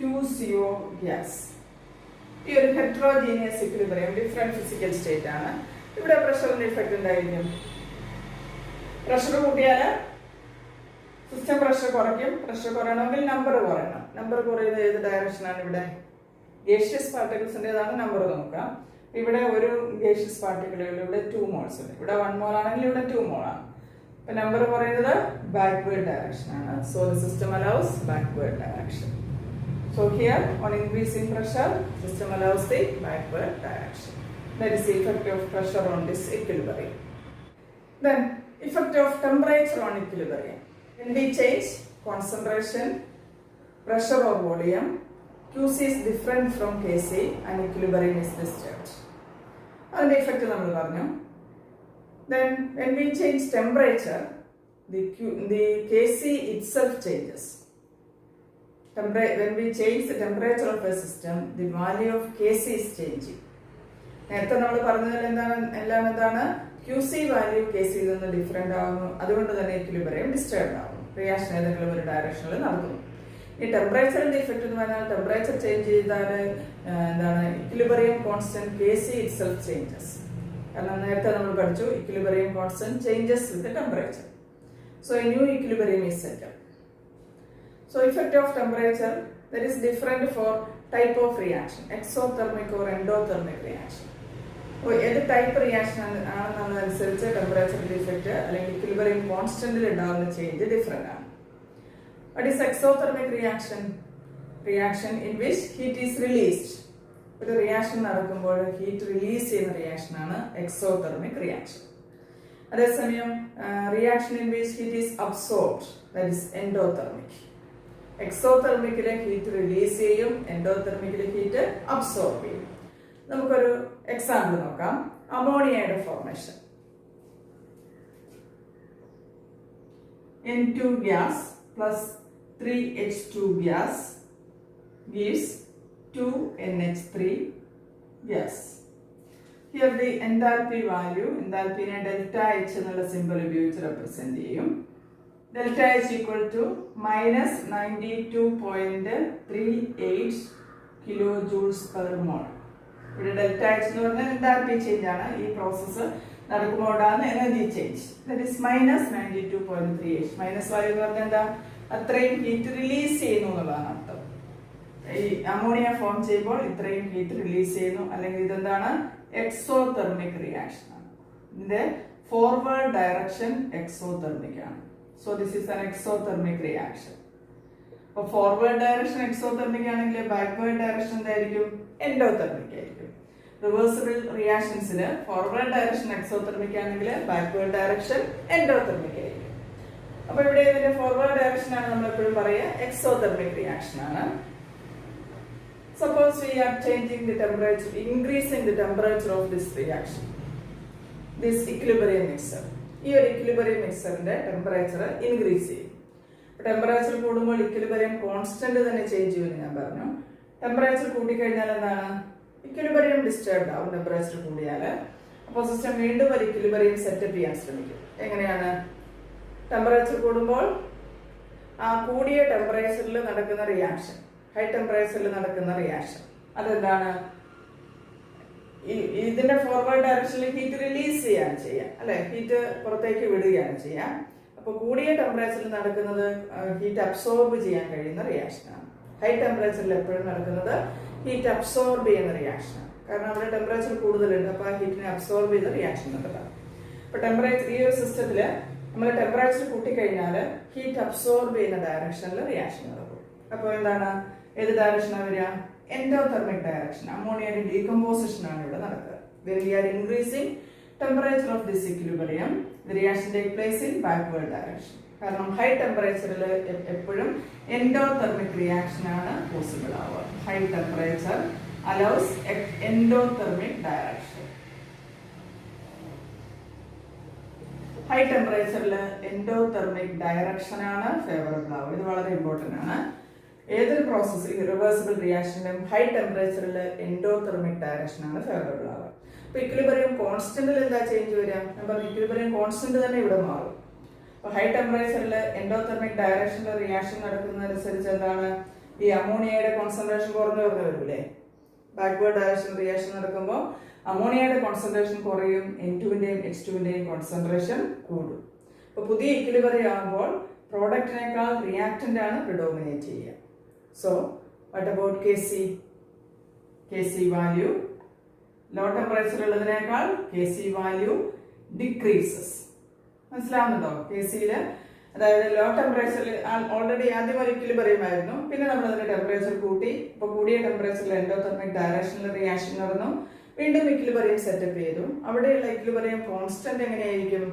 2CO gas. ഈ ഒരു heterogeneous equilibrium different physical state ആണ്. ഇവിടെ പ്രഷറിന്റെ ഇഫക്റ്റ് എന്തായിരിക്കും? പ്രഷർ കൂട്ടിയാൽ സിസ്റ്റം പ്രഷർ കുറയ്ക്കും. പ്രഷർ കുറയണമെങ്കിൽ നമ്പർ കുറയണം. നമ്പർ കുറയുന്നത് ഏത് ഡയറക്ഷനാണ്? ഇവിടെ ഗേഷ്യസ് പാർട്ടിക്കിൾസിൻ്റെതാണ് നമ്പർ നോക്കാം. ഇവിടെ ഒരു ഗേഷ്യസ് പാർട്ടിക്കിളുകൾ ഇവിടെ 2 മോൾസ് ഉണ്ട്. ഇവിടെ 1 മോൾ ആണെങ്കിൽ ഇവിടെ 2 മോൾ ആണ്. അപ്പൊ നമ്പർ പറയുന്നത് ബാക്ക്വേർഡ് ഡയറക്ഷൻ ആണ്. So the system allows backward direction. So here on increasing pressure, system allows the backward direction. That is the effect of pressure on this equilibrium. Then effect of temperature on equilibrium. When we change concentration, pressure or volume, QC is different from KC and equilibrium is disturbed. And the effect നമ്മൾ പറഞ്ഞു. Then when we change temperature, the KC itself changes. When we change the temperature of a system, the value of Kc is changing. നേരത്തെ നമ്മൾ പറഞ്ഞതിൽ എന്താണ് QC value KC നിന്ന് different ആവുന്നു. അതുകൊണ്ട് തന്നെ ഇക്വിലിബ്രിയം ഡിസ്റ്റർബ് ആവുന്നു. റിയാക്ഷൻ ഏതെങ്കിലും ഒരു ഡയറക്ഷനിൽ നടക്കുന്നു. ഈ ടെമ്പറേച്ചറിന്റെ ഇഫക്റ്റ് എന്ന് പറഞ്ഞാൽ ടെമ്പറേച്ചർ ചേഞ്ച് ചെയ്താൽ എന്താണ് equilibrium constant KC itself changes. കാരണം നേരത്തെ നമ്മൾ പഠിച്ചു equilibrium constant changes with temperature. So A new equilibrium is set up. So effect of temperature, that is different for type of reaction, exothermic or endothermic reaction. ഏത് type reaction ആണെന്നതനുസരിച്ച് ടെമ്പറേച്ചറിന്റെ effect അല്ലെങ്കിൽ equilibrium കോൺസ്റ്റന്റിൽ ഉണ്ടാകുന്ന change different ആണ്. What is exothermic reaction? Reaction in which heat is released. ഒരു reaction നടക്കുമ്പോൾ heat release ചെയ്യുന്ന reaction ആണ് exothermic reaction. അതേസമയം reaction in which heat is absorbed, that is endothermic. എക്സോതെർമിക്കിലെ heat release ചെയ്യും, എൻഡോതെർമിക്കിലെ ഹീറ്റ് അബ്സോർബ് ചെയ്യും. നമുക്കൊരു എക്സാമ്പിൾ നോക്കാം. അമോണിയയുടെ formation. N2 gas plus 3H2 gas gives 2NH3 gas. Here the enthalpy value, enthalpy-നെ delta H എന്നുള്ള symbol ഉപയോഗിച്ച് റെപ്രസെന്റ് ചെയ്യും. Delta H equal to minus 92.38 kilojoules per mole. ഇവിടെ ഡെൽറ്റ എച്ച് എന്ന് പറഞ്ഞാൽ എൻതാൽപ്പി ചേഞ്ച് ആണ്. ഈ പ്രോസസ്സ് നടക്കുമ്പോഴാണ് energy change. That is minus 92.38. Minus value എന്ന് പറഞ്ഞാൽ എന്താ? അത്രയും ഹീറ്റ് റിലീസ് ചെയ്യുന്നു എന്നുള്ളതാണ് അർത്ഥം. ഈ അമോണിയ ഫോം ചെയ്യുമ്പോൾ ഇത്രയും ഹീറ്റ് റിലീസ് ചെയ്യുന്നു. അല്ലെങ്കിൽ ഇതെന്താണ്? എക്സോതെർമിക് റിയാക്ഷൻ ആണ്. ഇതിന്റെ ഫോർവേഡ് ഡയറക്ഷൻ എക്സോതെർമിക് ആണ്. So this is an exothermic reaction. അപ്പോൾ ഫോർവേഡ് ഡയറക്ഷൻ എക്സോതെർമിക് ആണെങ്കിൽ ബാക്ക്വേർഡ് ഡയറക്ഷൻ എന്തായിരിക്കും? എൻഡോതെർമിക് ആയിരിക്കും. റിവേഴ്സിബിൾ റിയാക്ഷൻസിന് ഫോർവേഡ് ഡയറക്ഷൻ എക്സോതെർമിക് ആണെങ്കിൽ ബാക്ക്വേർഡ് ഡയറക്ഷൻ എൻഡോതെർമിക് ആയിരിക്കും. അപ്പോൾ ഇവിടെ ഇതിന്റെ ഫോർവേഡ് ഡയറക്ഷൻ ആണ് നമ്മൾ എപ്പോഴും പറയുക എക്സോതെർമിക് റിയാക്ഷൻ ആണ്. Suppose we are changing the temperature, increasing the temperature of this reaction, this equilibrium mixture. ഈ ഒരു ഇക്വിലിബ്രിയം മിക്സറിന്റെ ടെമ്പറേച്ചർ ഇൻക്രീസ് ചെയ്യും. ടെമ്പറേച്ചർ കൂടുമ്പോൾ ഇക്വിലിബ്രിയം കോൺസ്റ്റന്റ് തന്നെ ചേഞ്ച് ചെയ്യുമെന്ന് ഞാൻ പറഞ്ഞു. ടെമ്പറേച്ചർ കൂട്ടിക്കഴിഞ്ഞാൽ എന്താണ്? ഇക്വിലിബ്രിയം ഡിസ്റ്റർബ്ഡ് ആവും ടെമ്പറേച്ചർ കൂടിയാൽ. അപ്പോൾ സിസ്റ്റം വീണ്ടും ഒരു ഇക്വിലിബ്രിയം സെറ്റപ്പ് ചെയ്യാൻ ശ്രമിക്കും. എങ്ങനെയാണ്? ടെമ്പറേച്ചർ കൂടുമ്പോൾ ആ കൂടിയ ടെമ്പറേച്ചറിൽ നടക്കുന്ന റിയാക്ഷൻ, ഹൈ ടെമ്പറേച്ചറിൽ നടക്കുന്ന റിയാക്ഷൻ അതെന്താണ്? ഇതിന്റെ ഫോർവേഡ് ഡയറക്ഷനിൽ ഹീറ്റ് റിലീസ് ചെയ്യാണ് ചെയ്യാം, അല്ലെ? ഹീറ്റ് പുറത്തേക്ക് വിടുകയാണ് ചെയ്യാം. അപ്പൊ കൂടിയ ടെമ്പറേച്ചറിൽ നടക്കുന്നത് ഹീറ്റ് അബ്സോർബ് ചെയ്യാൻ കഴിയുന്ന റിയാക്ഷനാണ്. ഹൈ ടെമ്പറേച്ചറിൽ എപ്പോഴും നടക്കുന്നത് ഹീറ്റ് അബ്സോർബ് ചെയ്യുന്ന റിയാക്ഷനാണ്. കാരണം അവിടെ ടെമ്പറേച്ചർ കൂടുതലുണ്ട്. അപ്പൊ ആ ഹീറ്റിനെ അബ്സോർബ് ചെയ്ത റിയാക്ഷൻ നടക്കാം. അപ്പൊ ടെമ്പറേച്ചർ ഈ ഒരു സിസ്റ്റത്തില് നമ്മൾ ടെമ്പറേച്ചർ കൂട്ടിക്കഴിഞ്ഞാൽ ഹീറ്റ് അബ്സോർബ് ചെയ്യുന്ന ഡയറക്ഷനിൽ റിയാക്ഷൻ നടക്കും. അപ്പോൾ എന്താണ്? ഏത് ഡയറക്ഷനാണ് വരിക? Endothermic direction. അമോണിയയുടെ ഡീകമ്പോസിഷൻ ആണ് ഇവിടെ നടക്കുക. When we are increasing temperature of this equilibrium, the reaction take place in backward direction. കാരണം ഹൈ ടെമ്പറേച്ചറിൽ എപ്പോഴും എൻഡോതെർമിക് റിയാക്ഷൻ ആണ് പോസിബിൾ ആവുക. High temperature allows endothermic direction. High ടെമ്പറേച്ചറിൽ എൻഡോതെർമിക് ഡയറക്ഷൻ ആണ് ഫേവറബിൾ ആവുക. ഇത് വളരെ ഇമ്പോർട്ടന്റ് ആണ്. ഏതൊരു പ്രോസസ് റിവേഴ്സിബിൾ റിയാക്ഷനിലും ഹൈ ടെമ്പറേച്ചറിൽ എൻഡോതെർമിക് ഡയറക്ഷൻ ആണ് ഫേവറബിൾ ആവുക. അപ്പൊ ഇക്വിലിബ്രിയം കോൺസ്റ്റന്റിൽ എന്താ ചേഞ്ച് വരിക? നമ്മൾ ഇക്വിലിബ്രിയം കോൺസ്റ്റന്റ് തന്നെ ഇവിടെ മാറും. അപ്പൊ ഹൈ ടെമ്പറേച്ചറിൽ എൻഡോതെർമിക് ഡയറക്ഷനിൽ റിയാക്ഷൻ നടക്കുന്നതനുസരിച്ച് എന്താണ്? ഈ അമോണിയയുടെ കോൺസെൻട്രേഷൻ കുറഞ്ഞു വരില്ലേ? ബാക്ക്വേർഡ് ഡയറക്ഷൻ റിയാക്ഷൻ നടക്കുമ്പോൾ അമോണിയയുടെ കോൺസെൻട്രേഷൻ കുറയും, N2-ന്റെയും H2-ന്റെയും കോൺസെൻട്രേഷൻ കൂടും. അപ്പോൾ പുതിയ ഇക്വിലിബ്രിയം ആകുമ്പോൾ പ്രോഡക്റ്റിനേക്കാൾ റിയാക്ടന്റ് ആണ് പ്രിഡോമിനേറ്റ് ചെയ്യുക. So what about Kc? Kc value low temperature ഉള്ളതിനേക്കാൾ Kc വാല്യൂ ഡിക്രീസസ്. മനസ്സിലാവുന്നുണ്ടോ? Kcയില് അതായത് ലോ ടെമ്പറേച്ചറിൽ ഓൾറെഡി ആദ്യം ഒരു ഇക്വിലിബ്രിയം ആയിരുന്നു, പിന്നെ നമ്മൾ അതിന്റെ ടെമ്പറേച്ചർ കൂട്ടി. ഇപ്പോൾ കൂടിയ ടെമ്പറേച്ചറിൽ എൻഡോതെർമിക് ഡയറക്ഷനിൽ റിയാക്ഷൻ നടന്നു, വീണ്ടും ഇക്വിലിബ്രിയം സെറ്റപ്പ് ചെയ്തു. അവിടെയുള്ള ഇക്വിലിബ്രിയം കോൺസ്റ്റന്റ് എങ്ങനെയായിരിക്കും?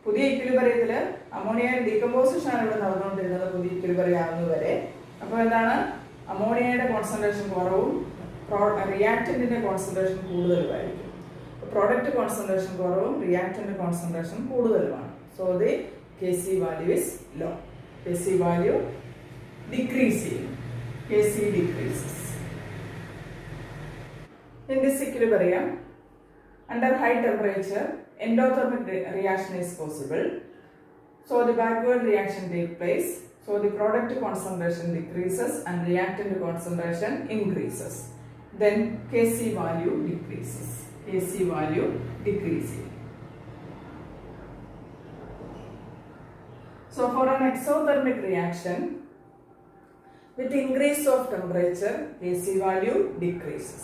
പുതിയ ഇക്വിലിബ്രിയത്തിൽ അമോണിയയുടെ ഡീകമ്പോസിഷൻ ആണ് ഇവിടെ നടന്നുകൊണ്ടിരുന്നത് പുതിയ ഇക്വിലിബ്രിയം ആകുന്നതുവരെ. അപ്പോൾ എന്താണ്? അമോണിയയുടെ കോൺസെൻട്രേഷൻ കുറവും റിയാക്ടന്റിന്റെ കോൺസെൻട്രേഷൻ കൂടുതലുമായിരിക്കും. പ്രോഡക്റ്റ് കോൺസെൻട്രേഷൻ കുറവും റിയാക്ടന്റ് കോൺസെൻട്രേഷൻ കൂടുതലുമാണ്. So the Kc value is low. Kc value decreasing. Kc decreases. In this equilibrium, under high temperature, endothermic reaction is possible. So the backward reaction takes place. So the product concentration decreases and reactant concentration increases. Then Kc value decreases. Kc value decreasing. So for an exothermic reaction, with increase of temperature, Kc value decreases.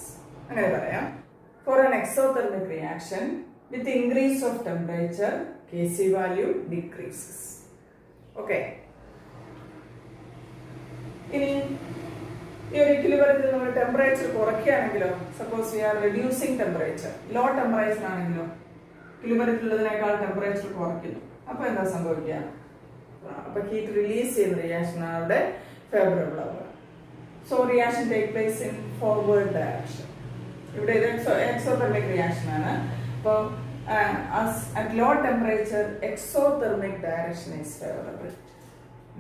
For an exothermic reaction, with increase of temperature, Kc value decreases. Okay. ഇനി ഈ ഒരു ഇക്വിലിബ്രിയത്തിൽ നമ്മൾ temperature കുറയ്ക്കുകയാണെങ്കിലോ, suppose we are reducing temperature, low temperature ആണെങ്കിലോ ഇക്വിലിബ്രിയത്തിലുള്ളതിനേക്കാൾ temperature കുറയ്ക്കുന്നു. അപ്പോൾ എന്താ സംഭവിക്കുക? അപ്പോൾ ഹീറ്റ് റിലീസ് ചെയ്യുന്ന റിയാക്ഷൻ ആണ് അവിടെ ഫേവറബിൾ ആവുക. So reaction take place in forward direction. ഇവിടെ ഇത് എക്സോതെർമിക് റിയാക്ഷൻ ആണ്. അപ്പോൾ at low temperature exothermic direction is favorable.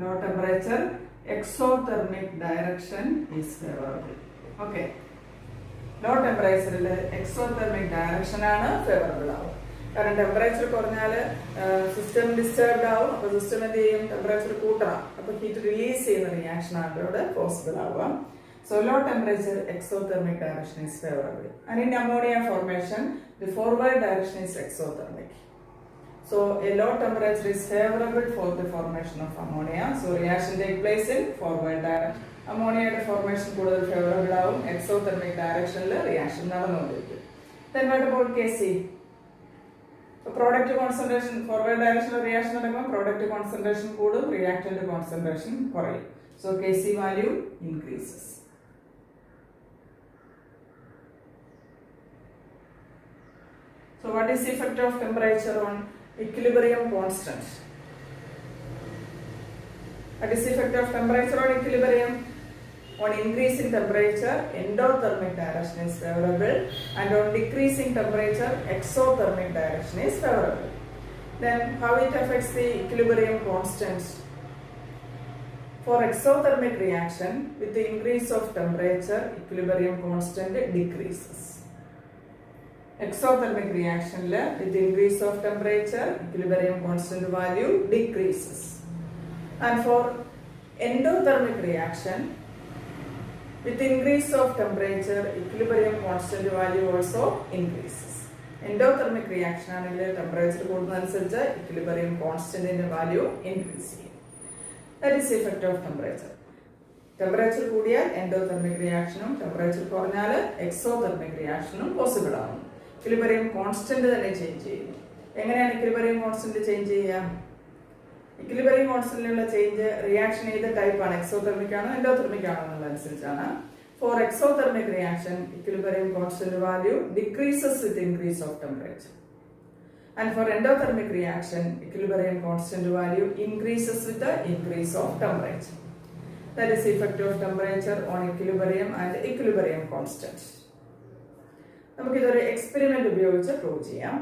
Low temperature exothermic direction is favorable. Okay. Low temperature exothermic direction ആണ് favourable ആവുക. കാരണം ടെമ്പറേച്ചർ കുറഞ്ഞാൽ സിസ്റ്റം ഡിസ്റ്റർബ്ഡ് ആവും. അപ്പോൾ സിസ്റ്റം എന്ത് ചെയ്യും? ടെമ്പറേച്ചർ കൂട്ടണം. അപ്പോൾ ഹീറ്റ് റിലീസ് ചെയ്യുന്ന റിയാക്ഷൻ ആണ് ഇവിടെ പോസിബിൾ ആവുക. So low temperature exothermic direction is favourable. And in ammonia formation the forward direction is exothermic. So a low temperature is favorable for the formation of ammonia. So reaction take place in forward direction. Ammonia formation കൂടുതൽ favorable ആവും. Exothermic directionൽ reaction നടന്നുകൊണ്ടിരിക്കും. Then what about Kc? Product concentration forward direction reaction നടക്കുമ്പോൾ product concentration കൂടും, reactant concentration കുറയും. So Kc value increases. So what is the effect of temperature on equilibrium constant? What is the effect of temperature on equilibrium? On increasing temperature, endothermic direction is favorable, and on decreasing temperature, exothermic direction is favorable. Then how it affects the equilibrium constant? For exothermic reaction, with the increase of temperature, equilibrium constant decreases. Exothermic reaction with the increase of temperature, equilibrium constant value decreases. And for endothermic reaction, with the increase of temperature, equilibrium constant value also increases. Endothermic reaction ആണെങ്കിൽ temperature കൂടുന്നതനുസരിച്ച് equilibrium constant value increase ചെയ്യും. That is the effect of temperature. Temperature കൂടിയാൽ endothermic reactionും temperature കുറഞ്ഞാൽ exothermic reactionും possible ആവും. Equilibrium constant തന്നെ change ചെയ്യുന്നു. എങ്ങനെയാണ് equilibrium constant change ചെയ്യുക? Equilibrium constantiലുള്ള change reaction ഏത് ടൈപ്പ് ആണ്? എക്സോതെർമിക് ആണോ എൻഡോതെർമിക് ആണോ എന്നുള്ളതനുസരിച്ചാണ്. For exothermic reaction, equilibrium constant value decreases with increase of temperature. And for endothermic reaction, equilibrium constant value increases with the increase of temperature. That is the effect of temperature on equilibrium and equilibrium constant. നമുക്കിതൊരു experiment ഉപയോഗിച്ച് prove ചെയ്യാം.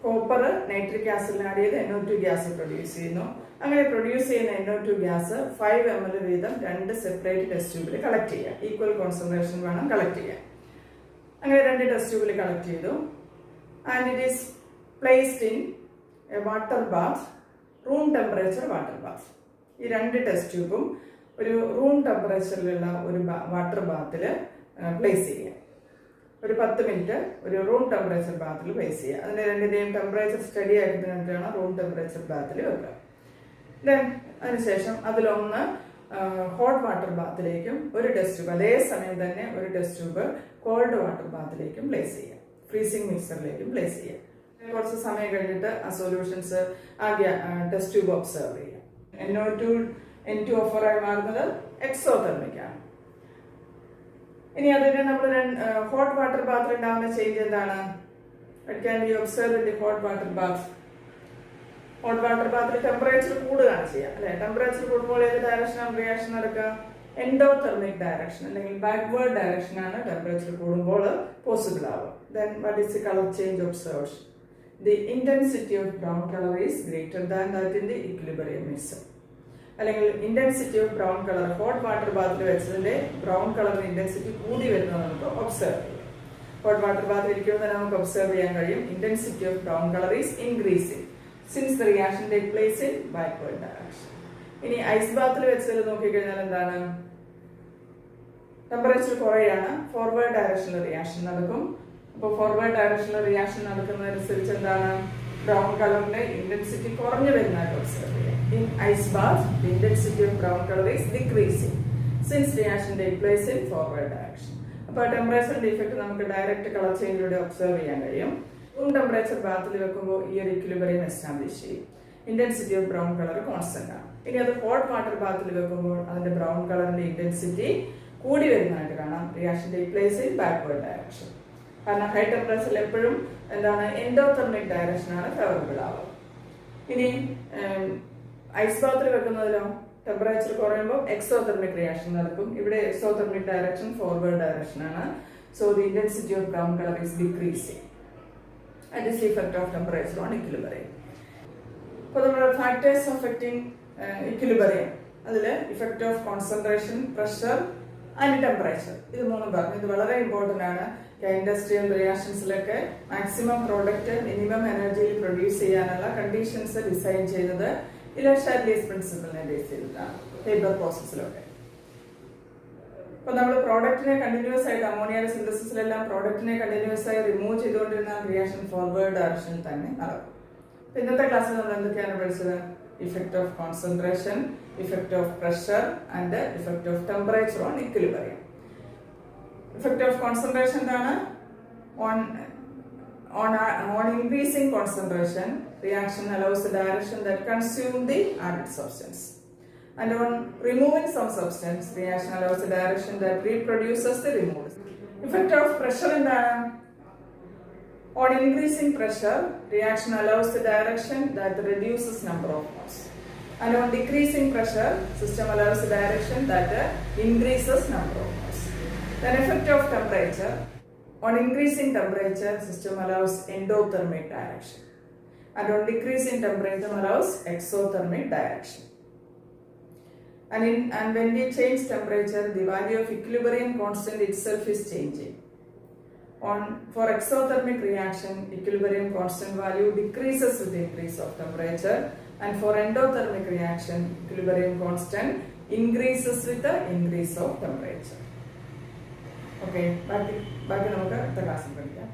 Copper nitric ആസിഡിൽ add ചെയ്ത് NO2 gas produce ചെയ്യുന്നു. അങ്ങനെ produce ചെയ്യുന്ന NO2 gas 5 ml വീതം 2 separate test ട്യൂബിൽ collect ചെയ്യുക. ഈക്വൽ കോൺസെൻട്രേഷൻ വേണം കളക്ട് ചെയ്യാൻ. അങ്ങനെ 2 ടെസ്റ്റ് ട്യൂബിൽ കളക്ട് ചെയ്തു. And it is placed in A water bath, room temperature water bath. ഈ 2 ടെസ്റ്റ് ട്യൂബും ഒരു റൂം ടെമ്പറേച്ചറിലുള്ള ഒരു വാട്ടർ ബാത്തിൽ പ്ലേസ് ചെയ്യുക. ഒരു 10 മിനിറ്റ് ഒരു റൂം ടെമ്പറേച്ചർ ബാത്തിൽ പ്ലേസ് ചെയ്യുക. അതിൻ്റെ രണ്ടിൻ്റെയും ടെമ്പറേച്ചർ സ്റ്റഡി ആയിട്ട് വേണ്ടിയിട്ടാണ് റൂം ടെമ്പറേച്ചർ ബാത്തിൽ വെക്കുക. ദെൻ അതിനുശേഷം അതിലൊന്ന് ഹോട്ട് വാട്ടർ ബാത്തിലേക്കും ഒരു ടെസ്റ്റ് ട്യൂബ് അതേ സമയം തന്നെ ഒരു ടെസ്റ്റ് ട്യൂബ് കോൾഡ് വാട്ടർ ബാത്തിലേക്കും പ്ലേസ് ചെയ്യുക. ഫ്രീസിംഗ് മിക്സറിലേക്കും പ്ലേസ് ചെയ്യുക. കുറച്ച് സമയം കഴിഞ്ഞിട്ട് ആ സൊല്യൂഷൻസ് ആകെ ടെസ്റ്റ് ട്യൂബ് ഒബ്സർവ് ചെയ്യുക. NO2 N2O4 ആയി മാറുന്നത് എക്സോതെർമിക് ആണ്. ഇനി അതിന് നമ്മൾ ഹോട്ട് വാട്ടർ ബാത്തിൽ ഉണ്ടാകുന്ന ചേഞ്ച് എന്താണ്? It can be observe in the hot water bath. Hot water ബാത്തിൽ ടെമ്പറേച്ചർ കൂടുകയാണ് ചെയ്യുക അല്ലെ. ടെമ്പറേച്ചർ കൂടുമ്പോൾ ഏത് ഡയറക്ഷനാണ് റിയാക്ഷൻ നടക്കുക? എൻഡോതെർമിക് ഡയറക്ഷൻ അല്ലെങ്കിൽ ബാക്ക്വേർഡ് ഡയറക്ഷൻ ആണ് ടെമ്പറേച്ചർ കൂടുമ്പോൾ പോസിബിൾ ആവുക. Then what is the colour change observed? The intensity of brown colour is greater than that in the equilibrium mixture. അല്ലെങ്കിൽ intensity of brown colour hot water ബാത്തിൽ വെച്ചതിന്റെ brown കളറിന്റെ intensity കൂടി വരുന്നത് നമുക്ക് observe ചെയ്യാം. Hot water ബാത്തിൽ ഇരിക്കുമ്പോൾ തന്നെ നമുക്ക് ഒബ്സർവ് ചെയ്യാൻ കഴിയും intensity of brown colour is increasing since the reaction take place in backward direction. ഇനി ഐസ് ബാത്തിൽ വെച്ചതിൽ നോക്കിക്കഴിഞ്ഞാൽ എന്താണ്? ടെമ്പറേച്ചർ കുറയാണ്, ഫോർവേഡ് ഡയറക്ഷനിൽ റിയാക്ഷൻ നടക്കും. അപ്പോൾ ഫോർവേഡ് ഡയറക്ഷനിൽ റിയാക്ഷൻ നടക്കുന്നതനുസരിച്ച് എന്താണ്? ബ്രൗൺ കളറിന്റെ ഇന്റൻസിറ്റി കുറഞ്ഞു വരുന്നതായിട്ട് ഒബ്സർവ് ചെയ്യാം. In ice bath, the intensity of brown color is decreasing since reaction take place in forward direction. അപ്പോൾ ടെമ്പറേച്ചറിന്റെ ഇഫക്റ്റ് നമുക്ക് ഡയറക്റ്റ് കളർ ചേഞ്ചിലൂടെ ഒബ്സർവ് ചെയ്യാൻ കഴിയും. റൂം ടെമ്പറേച്ചർ ബാത്തിൽ വെക്കുമ്പോൾ ഈ ഒരു ഇക്വിലിബ്രിയം എസ്റ്റാബ്ലിഷ് ചെയ്യും. Intensity of brown colour constant ആണ്. ഇനി അത് ഹോട്ട് വാട്ടർ ബാത്തിൽ വെക്കുമ്പോൾ അതിന്റെ ബ്രൗൺ കളറിന്റെ ഇന്റൻസിറ്റി കൂടി വരുന്നതായിട്ട് കാണാം. Reaction take place in backward direction. കാരണം ഹൈ ടെമ്പറേച്ചറിൽ എപ്പോഴും എന്താണ്? എൻഡോതെർമിക് ഡയറക്ഷൻ ആണ് ഫേവറബിൾ ആവുക. ഇനി ഐസ് ബാത്തിൽ വെക്കുന്നതിലോ ടെമ്പറേച്ചർ കുറയുമ്പോൾ എക്സോതെർമിക് റിയാക്ഷൻ നടക്കും. ഇവിടെ എക്സോതെർമിക് ഡയറക്ഷൻ ഫോർവേഡ് ഡയറക്ഷൻ ആണ്. So the intensity of brown colour is decreasing. That is the effect of temperature on equilibrium. അപ്പോൾ നമ്മുടെ ഫാക്ടേഴ്സ് അഫക്റ്റിംഗ് ഇക്വിലിബ്രിയം അതിൽ effect of concentration, pressure and temperature, ഇത് മൂന്നും പറഞ്ഞു. ഇത് വളരെ ഇമ്പോർട്ടന്റ് ആണ്. ഇൻഡസ്ട്രിയൽ റിയാക്ഷൻസിലൊക്കെ മാക്സിമം പ്രോഡക്റ്റ് മിനിമം എനർജിയിൽ പ്രൊഡ്യൂസ് ചെയ്യാനുള്ള കണ്ടീഷൻസ് ഡിസൈൻ ചെയ്തത് ഇലഷാർലീസ് പ്രിൻസിപ്പിളിനെ ബേസ് ചെയ്തിട്ടാണ് പേപ്പർ പ്രോസസ്സിലൊക്കെ. അപ്പൊ നമ്മൾ പ്രോഡക്റ്റിനെ കണ്ടിന്യൂസ് ആയിട്ട് അമോണിയയുടെ സിന്തസിസിലെല്ലാം പ്രോഡക്റ്റിനെ കണ്ടിന്യൂസ് ആയി റിമൂവ് ചെയ്തുകൊണ്ടിരുന്ന റിയാക്ഷൻ ഫോർവേഡ് ഡയറക്ഷനിൽ തന്നെ നടക്കും. ഇന്നത്തെ ക്ലാസ്സിൽ നമ്മൾ എന്തൊക്കെയാണ് പഠിച്ചത്? Effect of concentration, effect of pressure and effect of temperature on equilibrium. Effect of concentration എന്താണ്? On increasing concentration, reaction allows the direction that consume the added substance. And on removing some substance, reaction allows the direction that reproduces the removed. Effect of pressure എന്താണ്? On increasing pressure, reaction allows the direction that reduces number of moles. And on decreasing pressure, system allows the direction that increases number of moles. Then effect of temperature. On increasing temperature, system allows endothermic direction. And on decreasing temperature allows exothermic direction. And when we change temperature, the value of equilibrium constant itself is changing. For exothermic reaction, equilibrium constant value decreases with the increase of temperature. And for endothermic reaction, equilibrium constant increases with the increase of temperature. Okay, ബാക്കി നമുക്ക് അടുത്ത ക്ലാസ്സിൽ പഠിക്കാം.